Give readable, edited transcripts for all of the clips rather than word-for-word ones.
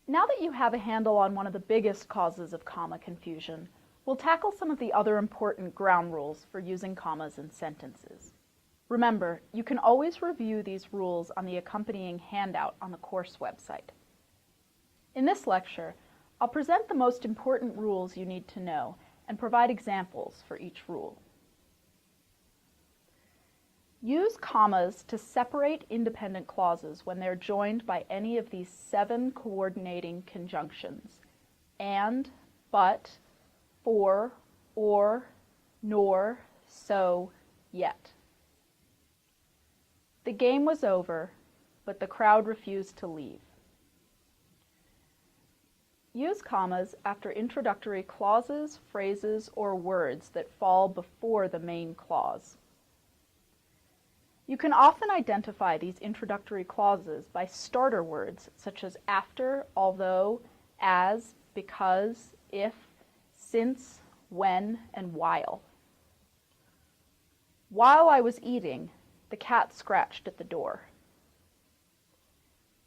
Now that you have a handle on one of the biggest causes of comma confusion, we'll tackle some of the other important ground rules for using commas in sentences. Remember, you can always review these rules on the accompanying handout on the course website. In this lecture, I'll present the most important rules you need to know and provide examples for each rule. Use commas to separate independent clauses when they're joined by any of these 7 coordinating conjunctions: and, but, for, or, nor, so, yet. The game was over, but the crowd refused to leave. Use commas after introductory clauses, phrases, or words that fall before the main clause. You can often identify these introductory clauses by starter words such as after, although, as, because, if, since, when, and while. While I was eating, the cat scratched at the door.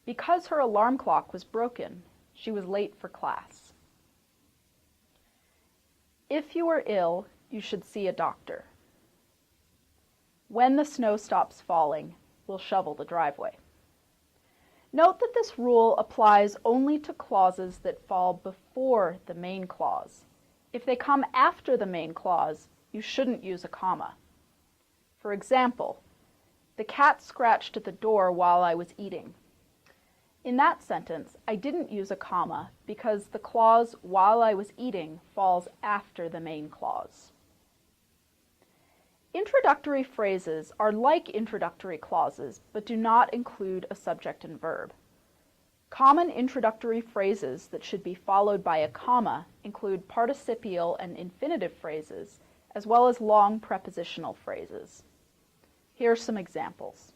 Because her alarm clock was broken, she was late for class. If you are ill, you should see a doctor. When the snow stops falling, we'll shovel the driveway. Note that this rule applies only to clauses that fall before the main clause. If they come after the main clause, you shouldn't use a comma. For example, the cat scratched at the door while I was eating. In that sentence, I didn't use a comma because the clause while I was eating falls after the main clause. Introductory phrases are like introductory clauses, but do not include a subject and verb. Common introductory phrases that should be followed by a comma include participial and infinitive phrases, as well as long prepositional phrases. Here are some examples.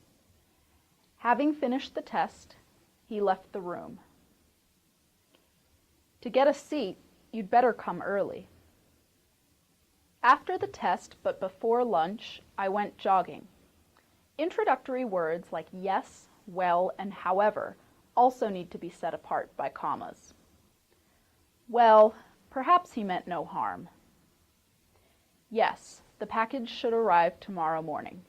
Having finished the test, he left the room. To get a seat, you'd better come early. After the test, but before lunch, I went jogging. Introductory words like yes, well, and however also need to be set apart by commas. Well, perhaps he meant no harm. Yes, the package should arrive tomorrow morning.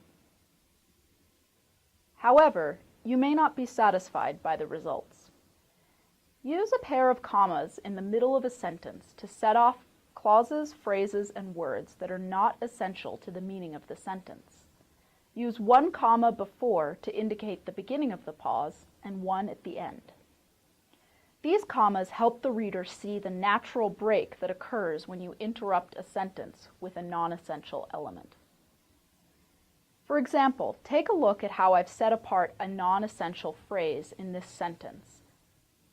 However, you may not be satisfied by the results. Use a pair of commas in the middle of a sentence to set off clauses, phrases, and words that are not essential to the meaning of the sentence. Use one comma before to indicate the beginning of the pause and one at the end. These commas help the reader see the natural break that occurs when you interrupt a sentence with a non-essential element. For example, take a look at how I've set apart a non-essential phrase in this sentence.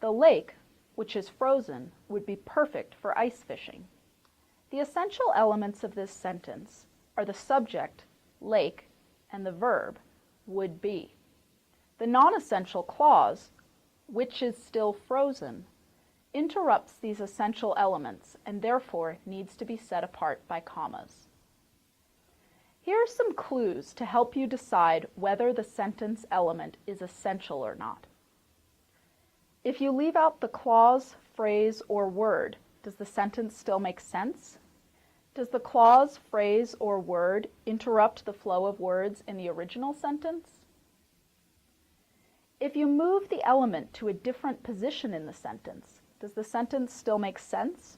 The lake, which is frozen, would be perfect for ice fishing. The essential elements of this sentence are the subject, lake, and the verb, would be. The non-essential clause, which is still frozen, interrupts these essential elements and therefore needs to be set apart by commas. Here are some clues to help you decide whether the sentence element is essential or not. If you leave out the clause, phrase, or word, does the sentence still make sense? Does the clause, phrase, or word interrupt the flow of words in the original sentence? If you move the element to a different position in the sentence, does the sentence still make sense?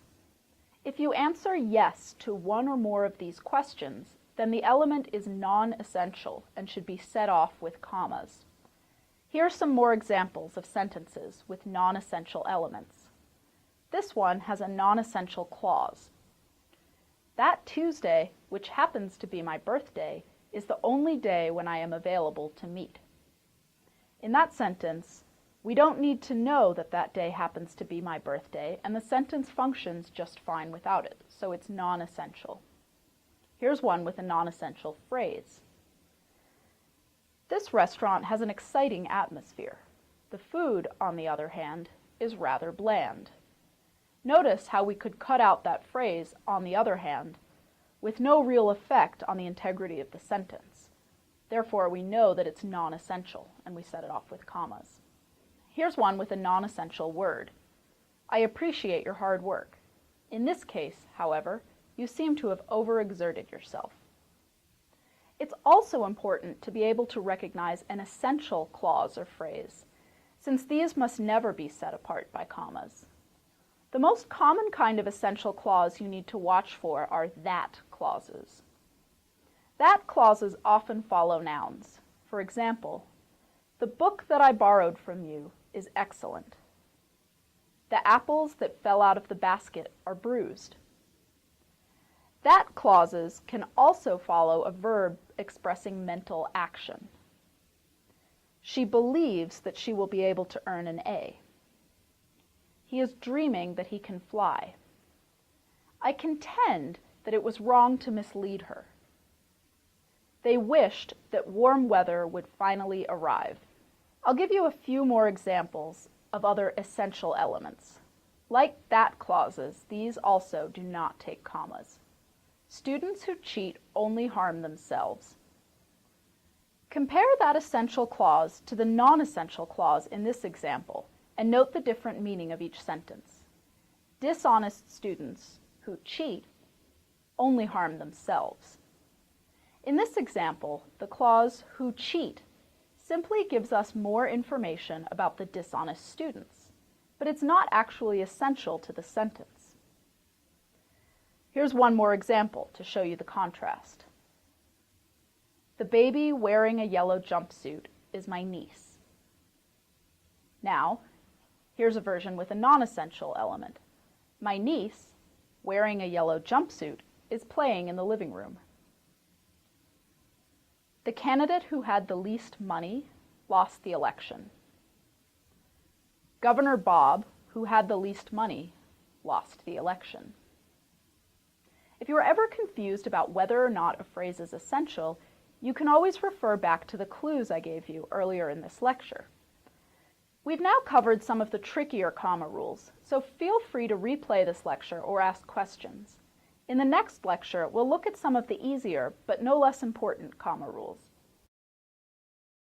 If you answer yes to one or more of these questions, then the element is non-essential and should be set off with commas. Here are some more examples of sentences with non-essential elements. This one has a non-essential clause. That Tuesday, which happens to be my birthday, is the only day when I am available to meet. In that sentence, we don't need to know that that day happens to be my birthday, and the sentence functions just fine without it, so it's non-essential. Here's one with a non-essential phrase. This restaurant has an exciting atmosphere. The food, on the other hand, is rather bland. Notice how we could cut out that phrase, on the other hand, with no real effect on the integrity of the sentence. Therefore, we know that it's non-essential, and we set it off with commas. Here's one with a non-essential word. I appreciate your hard work. In this case, however, you seem to have overexerted yourself. It's also important to be able to recognize an essential clause or phrase, since these must never be set apart by commas. The most common kind of essential clause you need to watch for are that clauses. That clauses often follow nouns. For example, the book that I borrowed from you is excellent. The apples that fell out of the basket are bruised. That clauses can also follow a verb expressing mental action. She believes that she will be able to earn an A. He is dreaming that he can fly. I contend that it was wrong to mislead her. They wished that warm weather would finally arrive. I'll give you a few more examples of other essential elements. Like that clauses, these also do not take commas. Students who cheat only harm themselves. Compare that essential clause to the non-essential clause in this example and note the different meaning of each sentence. Dishonest students who cheat only harm themselves. In this example, the clause who cheat simply gives us more information about the dishonest students, but it's not actually essential to the sentence. Here's one more example to show you the contrast. The baby wearing a yellow jumpsuit is my niece. Now, here's a version with a non-essential element. My niece, wearing a yellow jumpsuit, is playing in the living room. The candidate who had the least money lost the election. Governor Bob, who had the least money, lost the election. If you are ever confused about whether or not a phrase is essential, you can always refer back to the clues I gave you earlier in this lecture. We've now covered some of the trickier comma rules, so feel free to replay this lecture or ask questions. In the next lecture, we'll look at some of the easier but no less important comma rules.